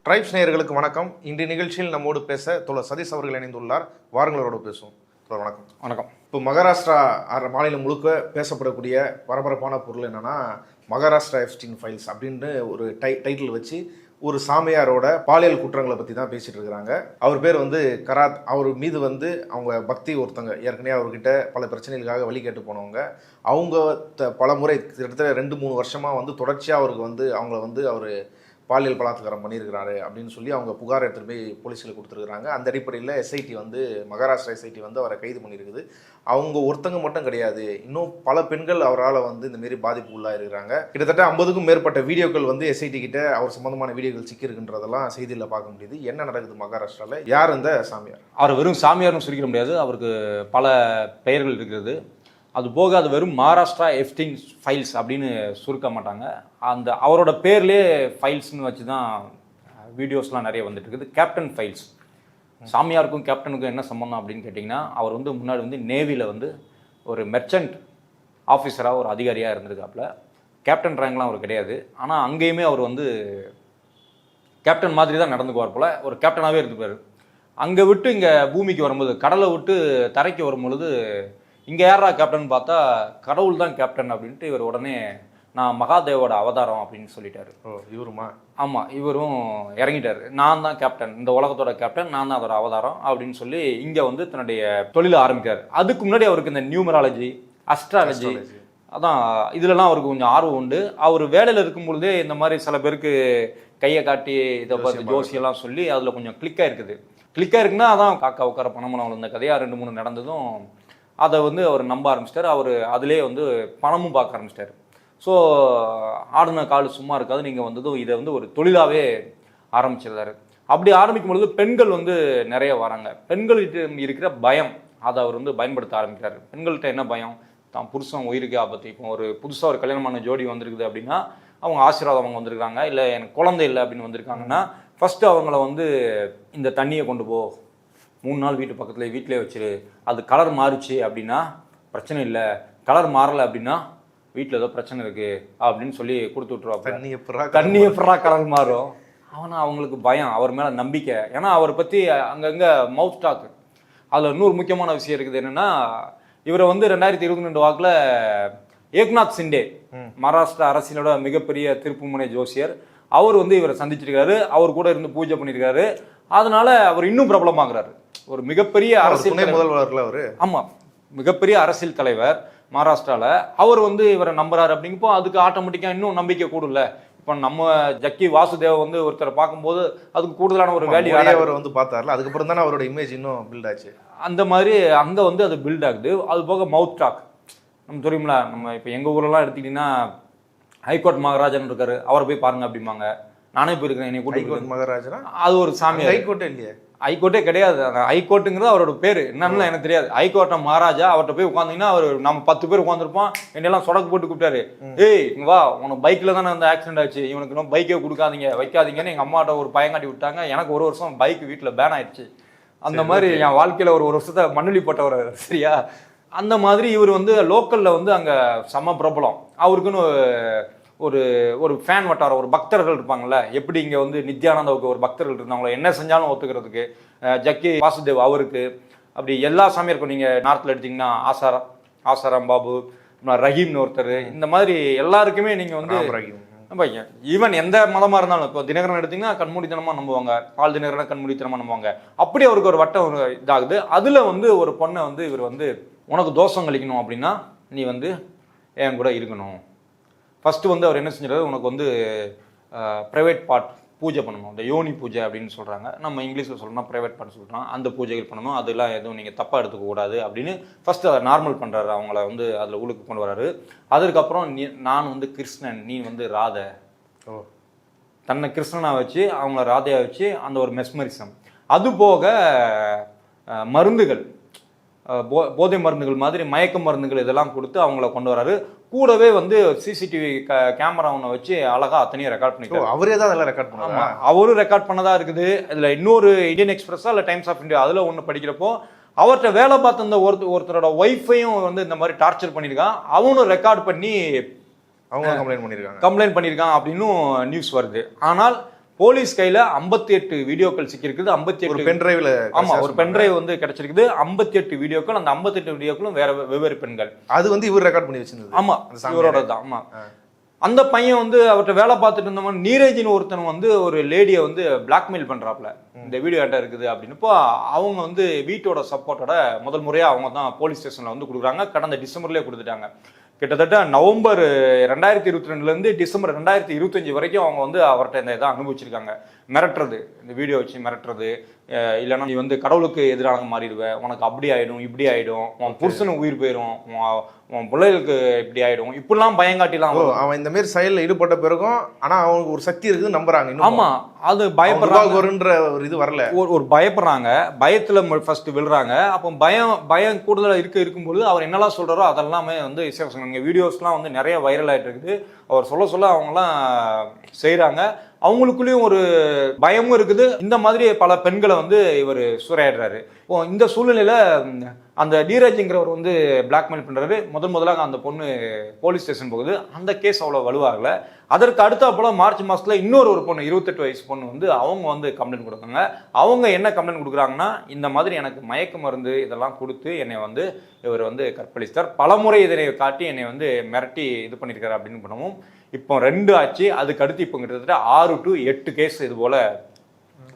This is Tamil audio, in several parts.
ட்ரைப்ஸ் நேயர்களுக்கு வணக்கம். இன்றைய நிகழ்ச்சியில் நம்மோடு பேச தோழர் சதீஷ் அவர்கள் இணைந்துள்ளார். வாருங்களோடு பேசுவோம். தோழர் வணக்கம். வணக்கம். இப்போ மகாராஷ்டிரா மாநிலம் முழுக்க பேசப்படக்கூடிய பரபரப்பான பொருள் என்னன்னா, மகாராஷ்டிரா எப்ஸ்டீன் ஃபைல்ஸ் அப்படின்னு ஒரு டைட்டில் வச்சு ஒரு சாமியாரோட பாலியல் குற்றங்களை பற்றி தான் பேசிட்டு இருக்கிறாங்க. அவர் பேர் கராத். அவர் மீது அவங்க பக்தி ஒருத்தங்க ஏற்கனவே அவர்கிட்ட பல பிரச்சனைகளுக்காக வழி கேட்டு போனவங்க. அவங்க பல முறை கிட்டத்தட்ட 2-3 வருஷமாக தொடர்ச்சியாக அவருக்கு அவங்கள அவர் பாலியல் பலாத்காரம் பண்ணியிருக்கிறாரு அப்படின்னு சொல்லி அவங்க புகார் எடுத்துகிட்டு போய் போலீஸில் கொடுத்துருக்குறாங்க. அந்த அடிப்படையில் எஸ்ஐடி மகாராஷ்டிரா எஸ்ஐடி அவரை கைது பண்ணியிருக்குது. அவங்க ஒருத்தங்க மட்டும் கிடையாது, இன்னும் பல பெண்கள் அவரால் இந்தமாரி பாதிப்பு உள்ளாக இருக்கிறாங்க. கிட்டத்தட்ட 50க்கும் மேற்பட்ட வீடியோக்கள் எஸ்ஐடி கிட்ட அவர் சம்பந்தமான வீடியோக்கள் சிக்கியிருக்குன்றதெல்லாம் செய்தியில் பார்க்க முடியுது. என்ன நடக்குது மகாராஷ்டிராவில்? யார் இந்த சாமியார்? அவர் வெறும் சாமியார்னு சொல்லிக்க முடியாது, அவருக்கு பல பெயர்கள் இருக்கிறது. அது போக அது வெறும் மகாராஷ்டிரா எப்ஸ்டீன் ஃபைல்ஸ் அப்படின்னு சுருக்க மாட்டாங்க. அந்த அவரோட பேர்லேயே ஃபைல்ஸ்னு வச்சு தான் வீடியோஸ்லாம் நிறைய வந்துட்டு இருக்குது. Captain files. சாமியாருக்கும் கேப்டனுக்கும் என்ன சம்பந்தம் அப்படின்னு கேட்டிங்கன்னா, அவர் முன்னாடி நேவியில் ஒரு மெர்ச்சன்ட் ஆஃபீஸராக ஒரு அதிகாரியாக இருந்திருக்காப்புல. கேப்டன் ரேங்க்லாம் அவர் கிடையாது. ஆனால் அங்கேயுமே அவர் கேப்டன் மாதிரி தான் நடந்துக்குவார் போல். ஒரு கேப்டனாகவே இருந்துப்பார். அங்கே விட்டு இங்கே பூமிக்கு வரும்போது, கடலை விட்டு தரைக்கு வரும்பொழுது, இங்கே யாரா கேப்டன் பார்த்தா கடவுள் தான் கேப்டன் அப்படின்ட்டு இவர் உடனே நான் மகாதேவோட அவதாரம் அப்படின்னு சொல்லிட்டாரு. இவருமா? ஆமாம், இவரும் இறங்கிட்டார். நான் தான் கேப்டன், இந்த உலகத்தோட கேப்டன், நான் தான் அதோட அவதாரம் அப்படின்னு சொல்லி இங்கே தன்னுடைய தொழிலை ஆரம்பிக்கிறார். அதுக்கு முன்னாடி அவருக்கு இந்த நியூமராலஜி, அஸ்ட்ராலஜி, அதான் இதுலலாம் அவருக்கு கொஞ்சம் ஆர்வம் உண்டு. அவர் வேலையில் இருக்கும் பொழுதே இந்த மாதிரி சில பேருக்கு கையை காட்டி இதை பார்த்து ஜோசியெல்லாம் சொல்லி அதில் கொஞ்சம் கிளிக்காக இருக்குது. கிளிக்காக இருக்குன்னா அதான் காக்கா உட்கார பணமனம் வளர்ந்த கதையாக 2-3 நடந்ததும் அதை அவர் நம்ப ஆரம்பிச்சிட்டார். அவர் அதிலே பணமும் பார்க்க ஆரம்பிச்சிட்டார். ஸோ ஆடின கால் சும்மா இருக்காது. நீங்கள் இதை ஒரு தொழிலாகவே ஆரம்பிச்சிருந்தார். அப்படி ஆரம்பிக்கும் பொழுது பெண்கள் நிறைய வராங்க. பெண்கள்கிட்ட இருக்கிற பயம் அதை அவர் பயன்படுத்த ஆரம்பிக்கிறார். பெண்கள்கிட்ட என்ன பயம்? தான் புருஷன் உயிருக்கு ஆபத்து. இப்போ ஒரு புதுசாக ஒரு கல்யாணமான ஜோடி வந்திருக்குது அப்படின்னா, அவங்க ஆசீர்வாதம் அவங்க வந்திருக்காங்க, இல்லை எனக்கு குழந்தை இல்லை அப்படின்னு வந்திருக்காங்கன்னா, ஃபஸ்ட்டு அவங்கள இந்த தண்ணியை கொண்டு போ, 3 நாள் வீட்டு பக்கத்தில் வீட்டிலே வச்சிரு, அது கலர் மாறிச்சு அப்படின்னா பிரச்சனை இல்லை, கலர் மாறலை அப்படின்னா வீட்டில் ஏதோ பிரச்சனை இருக்குது அப்படின்னு சொல்லி கொடுத்து விட்ருவாங்க. தண்ணி எப்படா கலர் மாறும்? அவங்களுக்கு பயம், அவர் மேலே நம்பிக்கை. ஏன்னா அவரை பற்றி அங்கங்கே மவுத் டாக். அதில் இன்னொரு முக்கியமான விஷயம் இருக்குது. என்னென்னா, இவரை 2022 வாக்கில் ஏக்நாத் சிண்டே, மகாராஷ்டிரா அரசியலோட மிகப்பெரிய திருப்புமுனை ஜோசியர், அவர் இவரை சந்திச்சிருக்காரு. அவர் கூட இருந்து பூஜை பண்ணியிருக்காரு. அதனால அவர் இன்னும் பிரபலமாகிறாரு. ஒரு மிகப்பெரிய அரசியல் முதல்வர். ஆமாம், மிகப்பெரிய அரசியல் தலைவர் மகாராஷ்டிராவில். அவர் இவரை நம்புறாரு அப்படிங்கப்போ அதுக்கு ஆட்டோமேட்டிக்காக இன்னும் நம்பிக்கை கூடல. இப்போ நம்ம ஜக்கி வாசுதேவ் ஒருத்தரை பார்க்கும்போது அதுக்கு கூடுதலான ஒரு வேல்யூ அவர் பார்த்தார்ல. அதுக்கப்புறம் தானே அவரோட இமேஜ் இன்னும் பில்ட் ஆச்சு. அந்த மாதிரி அங்கே அது பில்ட் ஆகுது. அது போக மவுத் டாக் நம்ம தெரியுங்களா. நம்ம இப்போ எங்கள் ஊரெல்லாம் எடுத்துக்கிட்டிங்கன்னா ஹைகோர்ட் மகாராஜன் இருக்காரு, அவரை போய் பாருங்க அப்படிம்பாங்க. நானே போயிருக்கேன். என்னை கூட்டிட்டு மகாராஜா, அது ஒரு சாமி. ஹைகோர்ட்டே இல்லையே, ஹைகோர்ட்டே கிடையாது. அந்த ஹைகோர்ட்டுங்கிறது அவரோட பேர் என்னன்னு எனக்கு தெரியாது. ஹைகோர்ட்டை மகாராஜா, அவர்கிட்ட போய் உட்காந்தீங்கன்னா அவர் நம்ம 10 பேர் உட்காந்துருப்போம். என்னெல்லாம் சொடக்கு போட்டு கூப்பிட்டாரு. ஏய் இங்க வா, உனக்கு பைக்கில் தானே ஆக்சிடென்ட் ஆச்சு, இவனுக்கு இன்னும் பைக்கே கொடுக்காதீங்க வைக்காதீங்கன்னு எங்கள் அம்மாட்ட ஒரு பயங்காட்டி விட்டாங்க. எனக்கு 1 வருஷம் பைக் வீட்டில் பேன் ஆயிடுச்சு. அந்த மாதிரி என் வாழ்க்கையில் ஒரு வருஷத்தை மண்ணுலி போட்டவர். சரியா? அந்த மாதிரி இவர் லோக்கலில் அங்கே செம்ம பிரபலம். அவருக்குன்னு ஒரு ஒரு ஃபேன் வட்டாரம், ஒரு பக்தர்கள் இருப்பாங்கள்ல. எப்படி இங்கே நித்யானந்தாவுக்கு ஒரு பக்தர்கள் இருந்தாங்களோ, என்ன செஞ்சாலும் ஒத்துக்கிறதுக்கு. ஜக்கி வாசுதேவ் அவருக்கு அப்படி எல்லா சாமியாருக்கும். நீங்கள் நார்த்தில் எடுத்திங்கன்னா ஆசாராம் பாபு, ரஹீம்னு ஒருத்தர், இந்த மாதிரி எல்லாருக்குமே நீங்கள் ஈவன் எந்த மதமாக இருந்தாலும், இப்போ தினகரன் எடுத்திங்கன்னா கண்மூடித்தனமாக நம்புவாங்க, பால் தினகரனை கண்மூடித்தனமாக நம்புவாங்க. அப்படி அவருக்கு ஒரு வட்டம் இதாகுது. அதில் ஒரு பொண்ணை இவர் உனக்கு தோஷம் கழிக்கணும் அப்படின்னா நீ என் கூட இருக்கணும். ஃபஸ்ட்டு அவர் என்ன செஞ்சிடாரு, உனக்கு ப்ரைவேட் பார்ட் பூஜை பண்ணணும், இந்த யோனி பூஜை அப்படின்னு சொல்கிறாங்க. நம்ம இங்கிலீஷில் சொல்லணும்னா ப்ரைவேட் பார்ட் சொல்கிறோம். அந்த பூஜைகள் பண்ணணும், அதெல்லாம் எதுவும் நீங்கள் தப்பாக எடுத்துக்கக்கூடாது அப்படின்னு ஃபஸ்ட்டு அதை நார்மல் பண்ணுறாரு. அவங்கள அதில் உள்ளுக்கு கொண்டு வராரு. அதற்கப்புறம் நான் கிருஷ்ணன், நீ ராதை. தன்னை கிருஷ்ணனாக வச்சு அவங்கள ராதையாக வச்சு அந்த ஒரு மெஸ்மரிசம். அது போக மருந்துகள், போதை மருந்துகள் மாதிரி மயக்க மருந்துகள் இதெல்லாம் கொடுத்து அவங்கள கொண்டு வராரு. கூடவே சிசிடிவி கேமரா ஒன்று வச்சு அழகா அத்தனையும் ரெக்கார்ட் பண்ணிக்கலாம். அவரே தான் அதெல்லாம் ரெக்கார்ட் பண்ணுவாங்க. அவரும் ரெக்கார்ட் பண்ணதா இருக்குது. இதில் இன்னொரு இந்தியன் எக்ஸ்பிரஸா இல்லை டைம்ஸ் ஆஃப் இந்தியா அதில் ஒன்று படிக்கிறப்போ அவர்கிட்ட வேலை பார்த்த இந்த ஒருத்தரோட ஒய்ஃபையும் இந்த மாதிரி டார்ச்சர் பண்ணியிருக்கான். அவனும் ரெக்கார்ட் பண்ணி அவங்க கம்ப்ளைண்ட் பண்ணியிருக்காங்க அப்படின்னு நியூஸ் வருது. ஆனால் போலீஸ் கையில 58 வீடியோக்கள் சிக்கிருக்குது. 58 பென் டிரைவ்ல. ஆமா, ஒரு பென் டிரைவ் வந்து கிடைச்சிருக்குது. 58 வீடியோக்கள். அந்த 58 வீடியோக்களும் வேற வெவ்வேறு பெண்கள். அது வந்து இவர் ரெக்கார்ட் பண்ணி வச்சிருந்தது. ஆமா, இவரோட தான். ஆமா, அந்த பையன் வந்து அவர்கிட்ட வேலை பார்த்துட்டு இருந்தவன் நீரஜின்னு ஒருத்தன் வந்து ஒரு லேடியை வந்து பிளாக்மெயில் பண்றாப்ல, இந்த வீடியோ என்கிட்ட இருக்குது அப்படின்னு. இப்போ அவங்க வந்து வீட்டோட சப்போர்ட்டோட முதல் முறையா அவங்க தான் போலீஸ் ஸ்டேஷன்ல வந்து கொடுக்குறாங்க. கடந்த டிசம்பர்லயே கொடுத்துட்டாங்க. கிட்டத்தட்ட நவம்பர் 2022 டிசம்பர் 2025 வரைக்கும் அவங்க வந்து அவர்கிட்ட இந்த இதை அனுபவிச்சிருக்காங்க. மிரட்டுறது, இந்த வீடியோ வச்சு மிரட்டுறது, இல்லைன்னா நீ வந்து கடவுளுக்கு எதிராக மாறிடுவ, உனக்கு அப்படி ஆயிடும், இப்படி ஆயிடும், உன் புருஷனுக்கு உயிர் போயிடும், உன் பிள்ளைகளுக்கு இப்படி ஆயிடும், இப்படிலாம் பயங்காட்டிலாம். அவன் இந்த மாதிரி செயலில் ஈடுபட்ட பிறகும் ஆனா அவங்களுக்கு ஒரு சக்தி இருக்குது நம்புறாங்க. ஆமா, அது பயப்படுறாங்கன்ற ஒரு இது வரல. ஒரு பயப்படுறாங்க, பயத்துல ஃபர்ஸ்ட் விழுறாங்க. அப்போ பயம் கூடுதலா இருக்கும்போது அவர் என்னெல்லாம் சொல்றாரோ அதெல்லாமே வந்து வீடியோஸ்லாம் வந்து நிறைய வைரல் ஆயிட்டு இருக்குது. அவர் சொல்ல அவங்கலாம் செய்யறாங்க. அவங்களுக்குள்ளேயும் ஒரு பயமும் இருக்குது. இந்த மாதிரி பல பெண்களை வந்து இவர் சூறையாடுறாரு. இப்போ இந்த சூழ்நிலையில அந்த நீரஜ்ங்கிறவர் வந்து பிளாக்மெயில் பண்றாரு. முதலாக அந்த பொண்ணு போலீஸ் ஸ்டேஷன் போகுது. அந்த கேஸ் அவ்வளவு வலுவாகல. அதற்கு அடுத்தாப்புல மார்ச் மாசத்துல இன்னொரு பொண்ணு 28 வயசு பொண்ணு வந்து அவங்க வந்து கம்ப்ளைண்ட் கொடுத்தாங்க. அவங்க என்ன கம்ப்ளைண்ட் கொடுக்குறாங்கன்னா, இந்த மாதிரி எனக்கு மயக்க மருந்து இதெல்லாம் கொடுத்து என்னை வந்து இவர் வந்து கற்பழித்தார், பலமுறை இதனை காட்டி என்னை வந்து மிரட்டி இது பண்ணியிருக்காரு அப்படின்னு பண்ணவும் இப்போ 2 ஆச்சு. அதுக்கு அடுத்து இப்போ கிட்டத்தட்ட 6 to 8 கேஸ் இது போல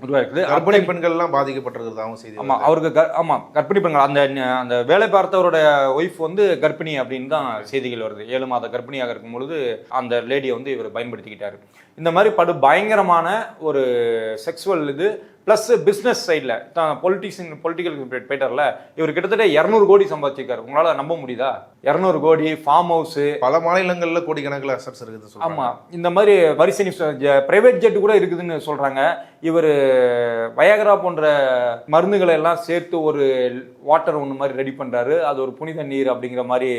உருவாக்குது. கர்ப்பிணி பெண்கள்லாம் பாதிக்கப்பட்டிருக்கிறதாகவும் செய்தி. ஆமா, அவருக்கு கர்ப்பிணி பெண்கள், அந்த வேலை பார்த்தவரோட ஒய்ஃப் வந்து கர்ப்பிணி அப்படின்னு தான் செய்திகள் வருது. 7 மாத கர்ப்பிணியாக இருக்கும் பொழுது அந்த லேடியை வந்து இவர் பயன்படுத்திக்கிட்டாரு. இந்த மாதிரி பயங்கரமான ஒரு செக்ஸுவல் இது பிளஸ் பிஸ்னஸ் சைடில் பொலிட்டிக்கல் போயிட்டார்ல, இவர் கிட்டத்தட்ட 200 கோடி சம்பாதிச்சிருக்காரு. உங்களால நம்ப முடியுதா? 200 கோடி, ஃபார்ம் ஹவுஸ், பல மாநிலங்கள்ல கோடிக்கணக்கில் அசட்ஸ் இருக்குது. ஆமா, இந்த மாதிரி வரிசை பிரைவேட் ஜெட் கூட இருக்குதுன்னு சொல்றாங்க. இவர் வயகரா போன்ற மருந்துகளை எல்லாம் சேர்த்து ஒரு வாட்டர் ஒன்று மாதிரி ரெடி பண்றாரு. அது ஒரு புனித நீர் அப்படிங்கிற மாதிரி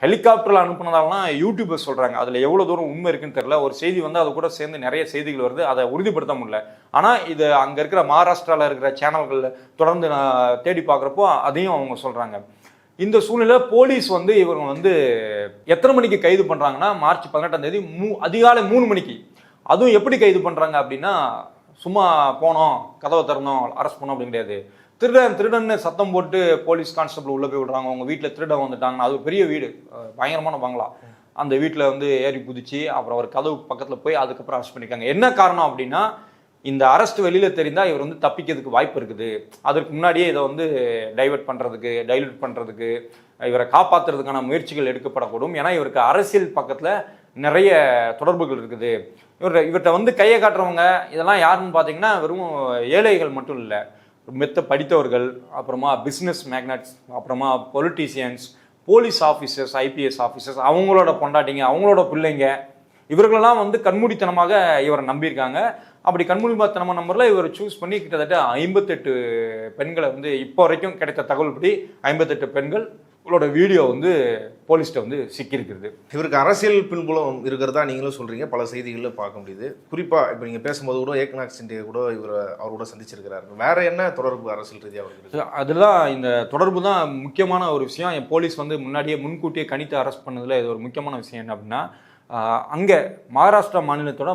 ஹெலிகாப்டர்ல அனுப்புனதாலாம் யூடியூபர் சொல்றாங்க. அதுல எவ்வளவு தூரம் உண்மை இருக்குன்னு தெரியல. ஒரு செய்தி வந்து அது கூட சேர்ந்து நிறைய செய்திகள் வருது, அதை உறுதிப்படுத்த முடியல. ஆனா இது அங்க இருக்கிற மகாராஷ்டிரால இருக்கிற சேனல்கள் தொடர்ந்து நான் தேடி பார்க்குறப்போ அதையும் அவங்க சொல்றாங்க. இந்த சூழ்நிலை போலீஸ் வந்து இவங்க வந்து எத்தனை மணிக்கு கைது பண்றாங்கன்னா, மார்ச் 18ஆம் தேதி அதிகாலை 3 மணிக்கு. அதுவும் எப்படி கைது பண்றாங்க அப்படின்னா, சும்மா போனோம், கதவை திறந்தோம், அரெஸ்ட் பண்ணோம் அப்படின்னு கிடையாது. திருடன்னு சத்தம் போட்டு போலீஸ் கான்ஸ்டபிள் உள்ள போய் விடுறாங்க. உங்க வீட்டில் திருடன் வந்துட்டாங்கன்னா, அது பெரிய வீடு, பயங்கரமான பங்களா, அந்த வீட்டில் வந்து ஏறி குதிச்சு அப்புறம் ஒரு கதவு பக்கத்தில் போய் அதுக்கப்புறம் அரெஸ்ட் பண்ணியிருக்காங்க. என்ன காரணம் அப்படின்னா, இந்த அரெஸ்ட் வெளியில தெரிந்தா இவர் வந்து தப்பிக்கிறதுக்கு வாய்ப்பு இருக்குது. அதற்கு முன்னாடியே இதை வந்து டைல்யூட் பண்றதுக்கு இவரை காப்பாற்றுறதுக்கான முயற்சிகள் எடுக்கப்படக்கூடும். ஏன்னா இவருக்கு அரசியல் பக்கத்தில் நிறைய தொடர்புகள் இருக்குது. இவர்கிட்ட வந்து கையை காட்டுறவங்க இதெல்லாம் யாருன்னு பார்த்தீங்கன்னா வெறும் ஏழைகள் மட்டும் இல்லை, மெத்த படித்தவர்கள், அப்புறமா பிஸ்னஸ் மேக்னட்ஸ், அப்புறமா பொலிட்டீசியன்ஸ், போலீஸ் ஆஃபீஸர்ஸ், ஐபிஎஸ் ஆஃபீஸர்ஸ், அவங்களோட பொண்டாட்டிங்க, அவங்களோட பிள்ளைங்க, இவர்களெல்லாம் வந்து கண்மூடித்தனமாக இவரை நம்பியிருக்காங்க. அப்படி கண்மூடித்தனமான நம்பரில் இவர் சூஸ் பண்ணி கிட்டத்தட்ட 58 பெண்களை வந்து இப்போ வரைக்கும் கிடைத்த தகவல்படி 58 பெண்கள் உங்களோட வீடியோ வந்து போலீஸ்கிட்ட வந்து சிக்கியிருக்கிறது. இவருக்கு அரசியல் பின்புலம் இருக்கிறதா நீங்களும் சொல்றீங்க, பல செய்திகளில் பார்க்க முடியுது. குறிப்பாக இப்போ நீங்கள் பேசும்போது கூட ஏக்நாத் சிண்டே கூட அவரோட சந்திச்சிருக்கிறாரு. வேற என்ன தொடர்பு அரசியல் ரீதியாக இருக்குது? அதெல்லாம் இந்த தொடர்பு தான் முக்கியமான ஒரு விஷயம். என் போலீஸ் வந்து முன்கூட்டியே கணித்து அரெஸ்ட் பண்ணதில் இது ஒரு முக்கியமான விஷயம். என்ன அப்படின்னா, அங்கே மகாராஷ்டிரா மாநிலத்தோட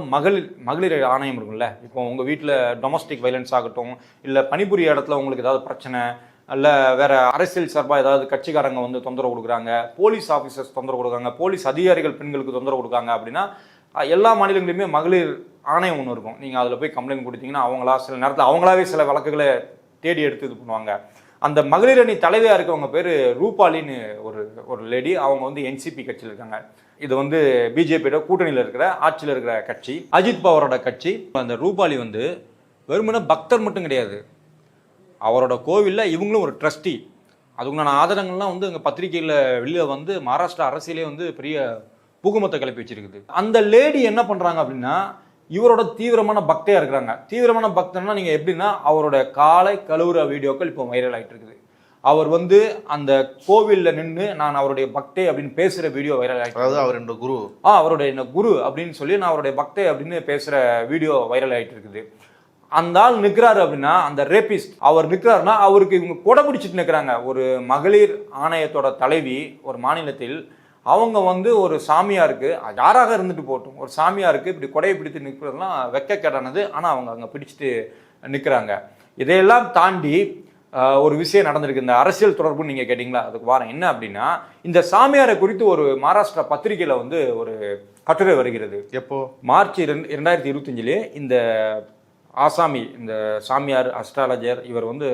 மகளிர் ஆணையம் இருக்குல்ல, இப்போ உங்கள் வீட்டில் டொமஸ்டிக் வைலன்ஸ் ஆகட்டும், இல்லை பணிபுரிய இடத்துல உங்களுக்கு ஏதாவது பிரச்சனை, இல்லை வேற அரசியல் சார்பாக ஏதாவது கட்சிக்காரங்க வந்து தொந்தரவு கொடுக்குறாங்க, போலீஸ் ஆஃபீஸர்ஸ் தொந்தரவு கொடுக்குறாங்க, போலீஸ் அதிகாரிகள் பெண்களுக்கு தொந்தரவு கொடுக்காங்க அப்படின்னா, எல்லா மாநிலங்களிலுமே மகளிர் ஆணையம் ஒன்று இருக்கும். நீங்கள் அதில் போய் கம்ப்ளைண்ட் கொடுத்தீங்கன்னா அவங்களா சில நேரத்தில் அவங்களாவே சில வழக்குகளை தேடி எடுத்து இது பண்ணுவாங்க. அந்த மகளிர் அணி தலைவியாக இருக்கவங்க பேர் ரூபாலின்னு ஒரு லேடி. அவங்க வந்து என்சிபி கட்சியில் இருக்காங்க. இது வந்து பிஜேபியோட கூட்டணியில் இருக்கிற ஆட்சியில் இருக்கிற கட்சி, அஜித் பவாரோட கட்சி. அந்த ரூபாலி வந்து வெறுமனே பக்தர் மட்டும் கிடையாது, அவரோட கோவிலில் இவங்களும் ஒரு ட்ரஸ்டி. அதுக்குண்டான ஆதாரங்கள்லாம் வந்து எங்கள் பத்திரிகையில் வெளியில் வந்து மகாராஷ்டிரா அரசியலே வந்து பெரிய பூகமத்தை கிளப்பி வச்சிருக்குது. அந்த லேடி என்ன பண்ணுறாங்க அப்படின்னா, இவரோட தீவிரமான பக்தையாக இருக்கிறாங்க. தீவிரமான பக்தன்னா நீங்கள் எப்படின்னா, அவரோட காலை கழுவுற வீடியோக்கள் இப்போ வைரல் ஆகிட்டு இருக்குது. அவர் வந்து அந்த கோவிலில் நின்று நான் அவருடைய பக்தே அப்படின்னு பேசுகிற வீடியோ வைரல் ஆகிட்டு, அதாவது அவர் என்ன குரு, அவருடைய என்ன குரு அப்படின்னு சொல்லி நான் அவருடைய பக்தே அப்படின்னு பேசுகிற வீடியோ வைரல் ஆகிட்டு இருக்குது. அந்த ஆள் நிற்கிறாரு அப்படின்னா, அந்த ரேபிஸ்ட் அவர் நிற்கிறாருன்னா அவருக்கு இவங்க கொடை பிடிச்சிட்டு நிற்கிறாங்க. ஒரு மகளிர் ஆணையத்தோட தலைவி ஒரு மாநிலத்தில் அவங்க வந்து ஒரு சாமியாருக்கு, யாராக இருந்துட்டு போகட்டும், ஒரு சாமியாருக்கு இப்படி கொடையை பிடித்து நிற்கிறதுலாம் வெட்கக்கேடானது. ஆனால் அவங்க அங்கே பிடிச்சிட்டு நிற்கிறாங்க. இதையெல்லாம் தாண்டி ஒரு விஷயம் நடந்திருக்கு. இந்த அரசியல் தொடர்புன்னு நீங்கள் கேட்டிங்களா, அதுக்கு வாரம் என்ன அப்படின்னா, இந்த சாமியாரை குறித்து ஒரு மகாராஷ்டிரா பத்திரிகையில் வந்து ஒரு கட்டுரை வருகிறது. எப்போ? மார்ச் 2025 இந்த ஆசாமி, இந்த சாமியார் அஸ்ட்ராலஜர், இவர் வந்து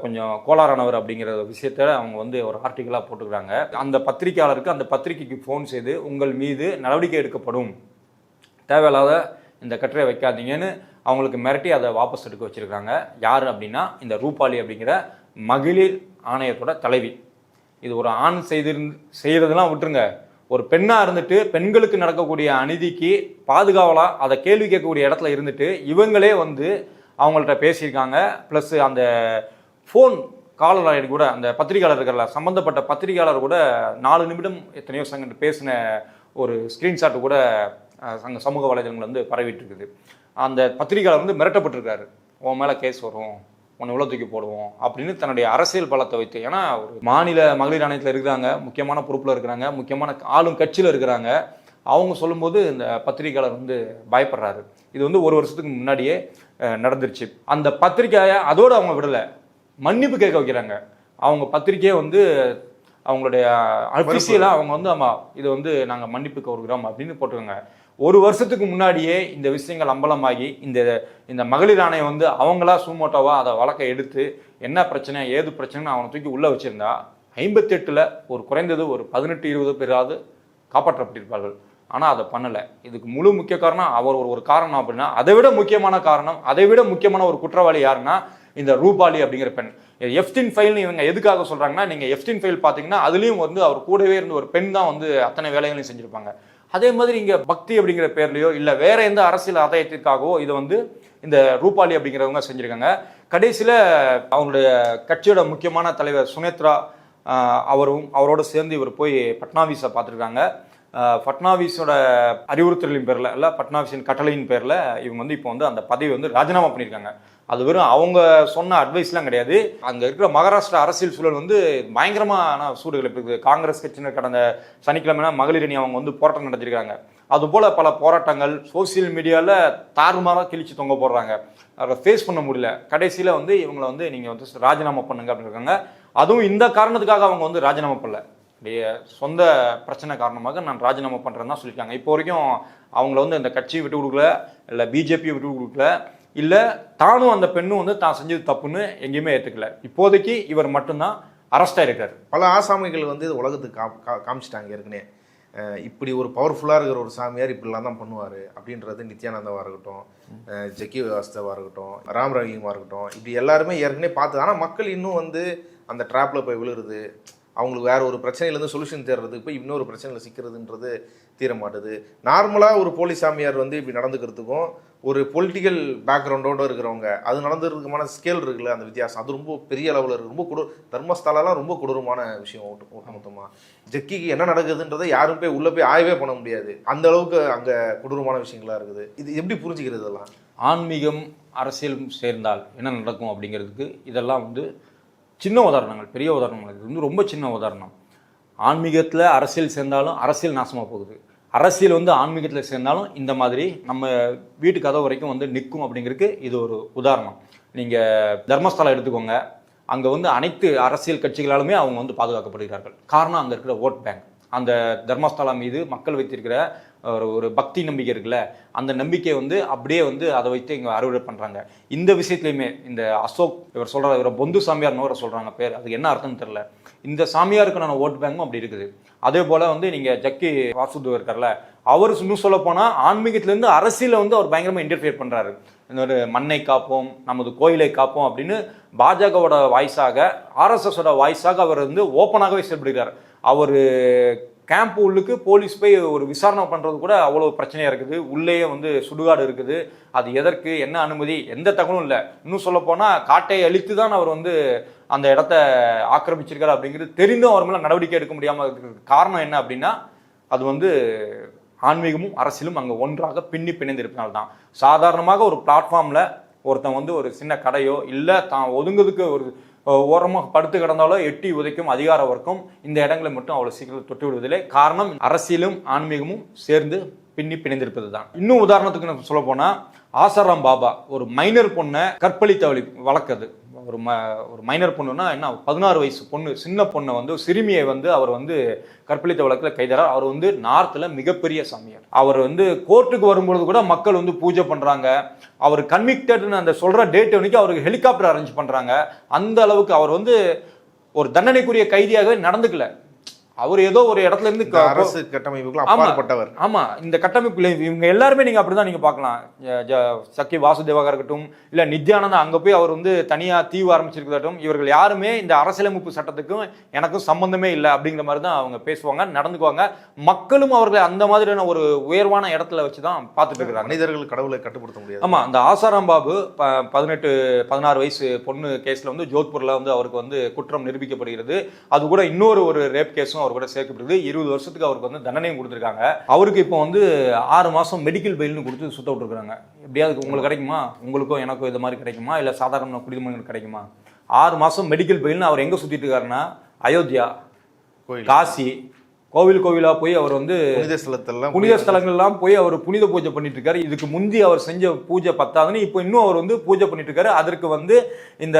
கொஞ்சம் கோளாறானவர் அப்படிங்கிற விஷயத்த அவங்க வந்து ஒரு ஆர்டிக்கலாக போட்டுக்கிறாங்க. அந்த பத்திரிகையாளருக்கு அந்த பத்திரிகைக்கு ஃபோன் செய்து உங்கள் மீது நடவடிக்கை எடுக்கப்படும், தேவையில்லாத இந்த கட்டுரை வைக்காதீங்கன்னு அவங்களுக்கு மிரட்டி அதை வாபஸ் எடுக்க வச்சுருக்காங்க. யார் அப்படின்னா இந்த ரூபாலி அப்படிங்கிற மகளிர் ஆணையத்தோட தலைவி. இது ஒரு ஆண் செய்கிறதுலாம் விட்டுருங்க, ஒரு பெண்ணாக இருந்துட்டு பெண்களுக்கு நடக்கக்கூடிய அநீதிக்கு பாதுகாவலாக அதை கேள்வி கேட்கக்கூடிய இடத்துல இருந்துட்டு இவங்களே வந்து அவங்கள்ட்ட பேசியிருக்காங்க. ப்ளஸ் அந்த ஃபோன் காலர் கூட அந்த பத்திரிகையாளர் இருக்கிற சம்மந்தப்பட்ட பத்திரிகையாளர் கூட 4 நிமிடம் எத்தனையோ செகண்ட் பேசின ஒரு ஸ்க்ரீன்ஷாட்டு கூட அங்கே சமூக வலைதளங்கள் வந்து பரவிட்டு இருக்குது. அந்த பத்திரிகையாளர் வந்து மிரட்டப்பட்டிருக்காரு, உன் மேலே கேஸ் வரும், உன்னை உள்ள தூக்கி போடுவோம் அப்படின்னு தன்னுடைய அரசியல் பலத்தை வைத்து. ஏன்னா ஒரு மாநில மகளிர் ஆணையத்தில் இருக்கிறாங்க, முக்கியமான பொறுப்பில் இருக்கிறாங்க, முக்கியமான ஆளும் கட்சியில் இருக்கிறாங்க. அவங்க சொல்லும்போது இந்த பத்திரிகையாளர் வந்து பயப்படுறாரு. இது வந்து 1 வருஷத்துக்கு முன்னாடியே நடந்துருச்சு. அந்த பத்திரிகையை அதோடு அவங்க விடலை, மன்னிப்பு கேட்க வைக்கிறாங்க. அவங்க பத்திரிகையை வந்து அவங்களுடைய அஃபிஷியலாக அவங்க வந்து ஆமாம் இது வந்து நாங்கள் மன்னிப்பு கோருகிறோம் அப்படின்னு போட்டுருக்காங்க. 1 வருஷத்துக்கு முன்னாடியே இந்த விஷயங்கள் அம்பலமாகி இந்த மகளிர் ஆணையம் வந்து அவங்களா சூமோட்டோவா அதை வழக்கை எடுத்து என்ன பிரச்சனை ஏது பிரச்சனைன்னு அவனை தூக்கி உள்ளே வச்சுருந்தா 58ல் ஒரு குறைந்தது ஒரு 18-20 பேராவது காப்பாற்றப்பட்டிருப்பார்கள். ஆனால் அதை பண்ணலை. இதுக்கு முழு முக்கிய காரணம் அவர் ஒரு காரணம் அப்படின்னா, அதை விட முக்கியமான ஒரு குற்றவாளி யாருன்னா இந்த ரூபாலி அப்படிங்கிற பெண். எஃப்டின் ஃபைல்னு இவங்க எதுக்காக சொல்கிறாங்கன்னா, நீங்கள் எஃப்டின் ஃபைல் பார்த்தீங்கன்னா அதுலேயும் வந்து அவர் கூடவே இருந்து ஒரு பெண் தான் வந்து அத்தனை வேலைகளையும் செஞ்சுருப்பாங்க. அதே மாதிரி இங்கே பக்தி அப்படிங்கிற பேர்லையோ இல்லை வேற எந்த அரசியல் ஆதாயத்திற்காகவோ இதை வந்து இந்த ரூபாலி அப்படிங்கிறவங்க செஞ்சுருக்காங்க. கடைசியில் அவங்களுடைய கட்சியோட முக்கியமான தலைவர் சுனேத்ரா அவரோட சேர்ந்து இவர் போய் பட்னாவிஸை பார்த்துருக்காங்க. பட்னாவிஸோட அறிவுறுத்தலின் பேரில் இல்லை பட்னாவிஸின் கட்டளையின் பேரில் இவங்க வந்து இப்போ வந்து அந்த பதவி வந்து ராஜினாமா பண்ணியிருக்காங்க. அது வெறும் அவங்க சொன்ன அட்வைஸ்லாம் கிடையாது. அங்கே இருக்கிற மகாராஷ்டிரா அரசியல் சூழல் வந்து பயங்கரமான சூடுகள் இருக்குது. காங்கிரஸ் கட்சியினர் கடந்த சனிக்கிழமை மகளிர் அணி அவங்க வந்து போராட்டம் நடத்திருக்காங்க. அதுபோல் பல போராட்டங்கள் சோசியல் மீடியாவில் தாறுமாறாக கிழிச்சு தொங்க போடுறாங்க. அதை ஃபேஸ் பண்ண முடியல. கடைசியில் வந்து இவங்களை வந்து நீங்கள் வந்து ராஜினாமா பண்ணுங்க அப்படின்னு இருக்காங்க. அதுவும் இந்த காரணத்துக்காக அவங்க வந்து ராஜினாமா பண்ணல, சொந்த பிரச்சனை காரணமாக நான் ராஜினாமா பண்ணுறேன்னு தான் சொல்லியிருக்காங்க. இப்போ வரைக்கும் அவங்கள வந்து இந்த கட்சியை விட்டு கொடுக்கல, இல்லை பிஜேபியை விட்டு கொடுக்கல, இல்லை தானும் அந்த பெண்ணும் வந்து தான் செஞ்சது தப்புன்னு எங்கேயுமே ஏற்றுக்கல. இப்போதைக்கு இவர் மட்டும்தான் அரெஸ்ட் ஆகிருக்காரு. பல ஆசாமிகள் வந்து உலகத்துக்கு காமிச்சிட்டாங்க ஏற்கனவே. இப்படி ஒரு பவர்ஃபுல்லாக இருக்கிற ஒரு சாமியார் இப்படிலாம் தான் பண்ணுவார் அப்படின்றது நித்யானந்தாவாக இருக்கட்டும், ஜக்கி வாஸ்தவாக இருக்கட்டும், ராம் ரஹீமாக இருக்கட்டும், இப்படி எல்லாருமே ஏற்கனவே பார்த்தது. ஆனால் மக்கள் இன்னும் வந்து அந்த ட்ராப்பில் போய் விழுறது, அவங்களுக்கு வேறு ஒரு பிரச்சனையிலேருந்து சொல்யூஷன் தேடுறதுக்கு போய் இன்னொரு பிரச்சனையில் சிக்கிறதுன்றது தீர மாட்டுது. நார்மலாக ஒரு போலீஸ் சாமியார் வந்து இப்படி நடந்துக்கிறதுக்கும் ஒரு பொலிட்டிக்கல் பேக்ரவுண்டோடு இருக்கிறவங்க அது நடந்துக்கிறதுக்குமான ஸ்கேல் இருக்குல்ல, அந்த வித்தியாசம் அது ரொம்ப பெரிய அளவில் இருக்குது. ரொம்ப தர்மஸ்தலாலாம் ரொம்ப கொடூரமான விஷயம். மொத்தமாக ஜக்கிக்கு என்ன நடக்குதுன்றதை யாரும் போய் உள்ளே போய் ஆய்வே பண்ண முடியாது, அந்த அளவுக்கு அங்கே கொடூரமான விஷயங்களாக இருக்குது. இது எப்படி புரிஞ்சுக்கிறது? இதெல்லாம் ஆன்மீகம் அரசியலும் சேர்ந்தால் என்ன நடக்கும் அப்படிங்கிறதுக்கு இதெல்லாம் வந்து சின்ன உதாரணங்கள், பெரிய உதாரணங்கள். இது வந்து ரொம்ப சின்ன உதாரணம். ஆன்மீகத்தில் அரசியல் சேர்ந்தாலும் அரசியல் நாசமாக போகுது, அரசியல் வந்து ஆன்மீகத்தில் சேர்ந்தாலும் இந்த மாதிரி நம்ம வீட்டு கதவு வரைக்கும் வந்து நிற்கும் அப்படிங்கிறதுக்கு இது ஒரு உதாரணம். நீங்கள் தர்மஸ்தலம் எடுத்துக்கோங்க, அங்கே வந்து அனைத்து அரசியல் கட்சிகளாலுமே அவங்க வந்து பாதுகாக்கப்படுகிறார்கள். காரணம் அங்கே இருக்கிற ஓட் பேங்க். அந்த தர்மஸ்தலா மீது மக்கள் வைத்திருக்கிற ஒரு பக்தி நம்பிக்கை இருக்குல்ல, அந்த நம்பிக்கை வந்து அப்படியே வந்து அதை வைத்து இங்கே அறுவடை பண்ணுறாங்க. இந்த விஷயத்துலையுமே இந்த அசோக் இவர் சொல்கிற இவரை பொந்து சாமியார்னு வர சொல்கிறாங்க பேர், அதுக்கு என்ன அர்த்தம்னு தெரில. இந்த சாமியாருக்கான ஓட் பேங்கும் அப்படி இருக்குது. அதே போல் வந்து நீங்கள் ஜக்கி வாசுதேவ் இருக்கார்ல, அவர் இன்னும் சொல்ல போனால் ஆன்மீகத்திலேருந்து அரசியலில் வந்து அவர் பயங்கரமாக இன்டர்ஃபியர் பண்ணுறாரு. இந்த ஒரு மண்ணை காப்போம், நமது கோயிலை காப்போம் அப்படின்னு பாஜகவோட வாய்ஸாக, ஆர்எஸ்எஸோட வாய்ஸாக அவர் வந்து ஓப்பனாகவே செயல்படுகிறார். அவர் கேம்ப் உள்ளுக்கு போலீஸ் போய் ஒரு விசாரணை பண்ணுறது கூட அவ்வளோ பிரச்சனையாக இருக்குது. உள்ளேயே வந்து சுடுகாடு இருக்குது. அது எதற்கு, என்ன அனுமதி, எந்த தகவலும் இல்லை. இன்னும் சொல்லப்போனால் காட்டை அழித்து தான் அவர் வந்து அந்த இடத்த ஆக்கிரமிச்சிருக்காரு அப்படிங்கிறது தெரிந்தும் அவர் மேலே நடவடிக்கை எடுக்க முடியாமல் இருக்கிறதுக்கு காரணம் என்ன அப்படின்னா, அது வந்து ஆன்மீகமும் அரசியலும் அங்கே ஒன்றாக பிணைந்து இருப்பதால் தான். சாதாரணமாக ஒரு பிளாட்ஃபார்மில் ஒருத்தன் வந்து ஒரு சின்ன கடையோ இல்லை தான் ஒதுங்குறதுக்கு ஒரு ஓரமாக படுத்து கிடந்தாலோ எட்டி உதைக்கும் அதிகார வர்க்கம் இந்த இடங்களை மட்டும் அவ்வளோ சீக்கிரம் தொட்டு விடுவதில்லை. காரணம் அரசியலும் ஆன்மீகமும் சேர்ந்து பிணைந்திருப்பது தான். இன்னும் உதாரணத்துக்கு நான் சொல்ல போனா ஆசாராம் பாபா ஒரு மைனர் பொண்ணை கற்பழித்த வழக்குது. ஒரு மைனர் பொண்ணுன்னா என்ன 16 வயசு பொண்ணு, சின்ன பொண்ணை வந்து சிறுமியை வந்து அவர் வந்து கற்பழித்த வழக்கில் கைதாரார். அவர் வந்து நார்த்தில் மிகப்பெரிய சாமியார். அவர் வந்து கோர்ட்டுக்கு வரும்பொழுது கூட மக்கள் வந்து பூஜை பண்றாங்க. அவர் கன்விக்டட்னு அந்த சொல்ற டேட் அன்னைக்கு அவருக்கு ஹெலிகாப்டர் அரேஞ்ச் பண்றாங்க. அந்த அளவுக்கு அவர் வந்து ஒரு தண்டனைக்குரிய கைதியாகவே நடந்துக்கல. அவர் ஏதோ ஒரு இடத்துல இருந்து அரசு கட்டமைப்புக்கு அப்பாற்பட்டவர். ஆமா, இந்த கட்டமைப்புல இவங்க எல்லாருமே நீங்க அப்படிதான் நீங்க பார்க்கலாம். சக்கி வாசுதேவாக இருக்கட்டும், இல்ல நித்யானந்தா அங்க போய் அவர் வந்து தனியா தீவு ஆரம்பிச்சிருக்கட்டும், இவர்கள் யாருமே இந்த அரசியலமைப்பு சட்டத்துக்கும் எனக்கும் சம்பந்தமே இல்லை அப்படிங்கிற மாதிரி தான் அவங்க பேசுவாங்க, நடந்துக்குவாங்க. மக்களும் அவர்களை அந்த மாதிரியான ஒரு உயர்வான இடத்துல வச்சுதான் பார்த்துட்டு இருக்கிறாங்க. மனிதர்கள் கடவுளை கட்டுப்படுத்த முடியாது. ஆமா, அந்த ஆசாராம் பாபு 16 வயசு பொண்ணு கேஸ்ல வந்து ஜோத்பூர்ல வந்து அவருக்கு வந்து குற்றம் நிரூபிக்கப்படுகிறது. அது கூட இன்னொரு ஒரு ரேப் கேஸும் அவர் கூட சேர்க்கப்படுது. 20 வருஷத்துக்கு அவருக்கு வந்து தண்டனையும் கொடுத்துருக்காங்க. அவருக்கு இப்போ வந்து 6 மாசம் மெடிக்கல் பெயில்னு கொடுத்து சுத்த விட்டுருக்காங்க. எப்படியாவது உங்களுக்கு கிடைக்குமா, உங்களுக்கும் எனக்கும் இது மாதிரி கிடைக்குமா, இல்லை சாதாரண குடிமகனுக்கு கிடைக்குமா? 6 மாசம் மெடிக்கல் பெயில்னு அவர் எங்க சுத்திட்டு இருக்காருன்னா அயோத்தியா, காசி, கோவிலா போய் அவர் வந்து புனித ஸ்தலங்கள்லாம் போய் அவர் புனித பூஜை பண்ணிட்டு இருக்காரு. இதுக்கு முந்தி அவர் செஞ்ச பூஜை பத்தாதுன்னு இப்போ இன்னும் அவர் வந்து பூஜை பண்ணிட்டு இருக்காரு. அதற்கு வந்து இந்த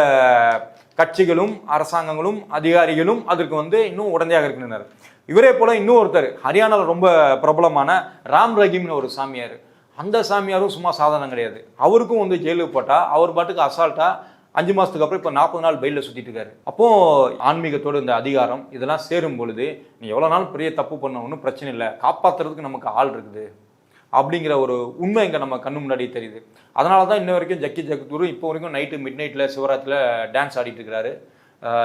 கட்சிகளும் அரசாங்கங்களும் அதிகாரிகளும் அதற்கு வந்து இன்னும் உடந்தையாக இருக்கின்றனர். இவரே போல இன்னும் ஒருத்தர் ஹரியானாவில் ரொம்ப பிரபலமான ராம் ரஹீம்னு ஒரு சாமியார். அந்த சாமியாரும் சும்மா சாதாரணம் கிடையாது. அவருக்கும் வந்து ஜெயிலுக்கு போட்டா அவர் பாட்டுக்கு அசால்ட்டா 5 மாசத்துக்கு அப்புறம் இப்போ 40 நாள் பெயிலில் சுத்திட்டு இருக்காரு. அப்போ ஆன்மீகத்தோடு இந்த அதிகாரம் இதெல்லாம் சேரும் பொழுது நீ எவ்வளவு நாள் பெரிய தப்பு பண்ண ஒன்றும் பிரச்சனை இல்லை, காப்பாத்துறதுக்கு நமக்கு ஆள் இருக்குது அப்படிங்கிற ஒரு உண்மை இங்கே நம்ம கண்ணு முன்னாடியே தெரியுது. அதனால தான் இன்ன வரைக்கும் ஜக்கி ஜகத்தூர் இப்போ வரைக்கும் நைட்டு மிட் நைட்டில் சிவராத்திரியில் டான்ஸ் ஆடிட்டு இருக்கிறாரு.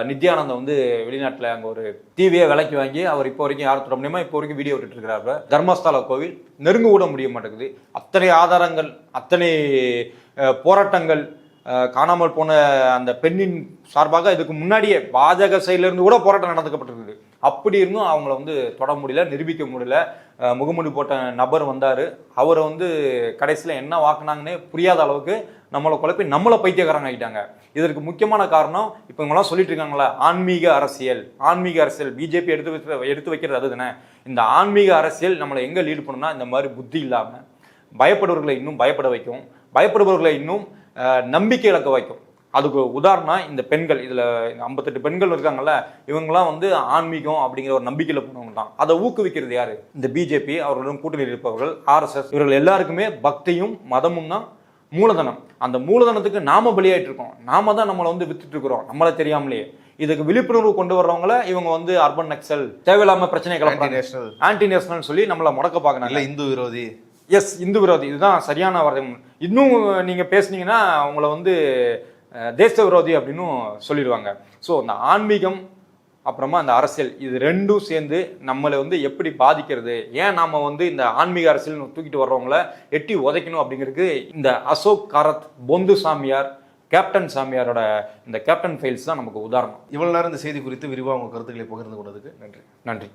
நித்யானந்தம் வந்து வெளிநாட்டில் அங்கே ஒரு டிவியை விலைக்கு வாங்கி அவர் இப்போ வரைக்கும் யாரும் தொட முடியுமா இப்போ வரைக்கும் வீடியோ விட்டுட்டு இருக்கிறாரு. தர்மஸ்தல கோவில் நெருங்க கூட முடிய மாட்டேங்குது. அத்தனை ஆதாரங்கள், அத்தனை போராட்டங்கள், காணாமல் போன அந்த பெண்ணின் சார்பாக இதுக்கு முன்னாடியே பாஜக சைட்லேருந்து கூட போராட்டம் நடந்துக்கப்பட்டிருக்குது. அப்படி இருந்தும் அவங்கள வந்து தொட முடியல, நிரூபிக்க முடியல. முகமூடி போட்ட நபர் வந்தார், அவரை வந்து கடைசியில் என்ன வாக்குனாங்கன்னே புரியாத அளவுக்கு நம்மளை குழப்பி நம்மளை பைத்தியக்காரங்க ஆகிட்டாங்க. இதற்கு முக்கியமான காரணம் இப்போ இவங்களாம் சொல்லிட்டு இருக்காங்களா ஆன்மீக அரசியல். பிஜேபி எடுத்து வைக்கிறது அது தானே. இந்த ஆன்மீக அரசியல் நம்மளை எங்கே லீடு பண்ணணும்னா இந்த மாதிரி புத்தி இல்லாமல் பயப்படுபவர்களை இன்னும் பயப்பட வைக்கும், பயப்படுபவர்களை இன்னும் நம்பிக்கை இழக்க வைக்கும். அதுக்கு உதாரணம் இந்த பெண்கள். இதில் 58 பெண்கள் இருக்காங்கல்ல, இவங்கெல்லாம் வந்து ஆன்மீகம் அப்படிங்கிற ஒரு நம்பிக்கையில் போனவங்க தான். அதை ஊக்குவிக்கிறது யாரு? இந்த பிஜேபி, அவர்களுடன் கூட்டணியில் இருப்பவர்கள், RSS, இவர்கள் எல்லாருக்குமே பக்தியும் மதமும் தான் மூலதனம். அந்த மூலதனத்துக்கு நாம பலியாயிட்டு இருக்கோம். நாம தான் நம்மளை வந்து வித்துட்டு இருக்கிறோம் நம்மளை தெரியாமலேயே. இதுக்கு விழிப்புணர்வு கொண்டு வர்றவங்கள இவங்க வந்து அர்பன் நக்சல், தேவையில்லாம பிரச்சனை கிளம்புறாங்க, ஆன்டி நேஷனல் சொல்லி நம்மளை முடக்க பார்க்கறாங்க. இந்து விரோதி, எஸ் இந்து விரோதி, இதுதான் சரியான வார்த்தை. இன்னும் நீங்க பேசுனீங்கன்னா உங்களை வந்து தேச விரோதி அப்படின்னு சொல்லிடுவாங்க. ஸோ அந்த ஆன்மீகம் அப்புறமா அந்த அரசியல் இது ரெண்டும் சேர்ந்து நம்மளை வந்து எப்படி பாதிக்கிறது, ஏன் நாம வந்து இந்த ஆன்மீக அரசியல் தூக்கிட்டு வர்றவங்கள எட்டி உதைக்கணும் அப்படிங்கிறதுக்கு இந்த அசோக் காரத், பொந்து சாமியார், கேப்டன் சாமியாரோட இந்த கேப்டன் ஃபைல்ஸ் தான் நமக்கு உதாரணம். இவ்வளவு நேரம் இந்த செய்தி குறித்து விரிவாக உங்க கருத்துக்களை பகிர்ந்து கொண்டதுக்கு நன்றி.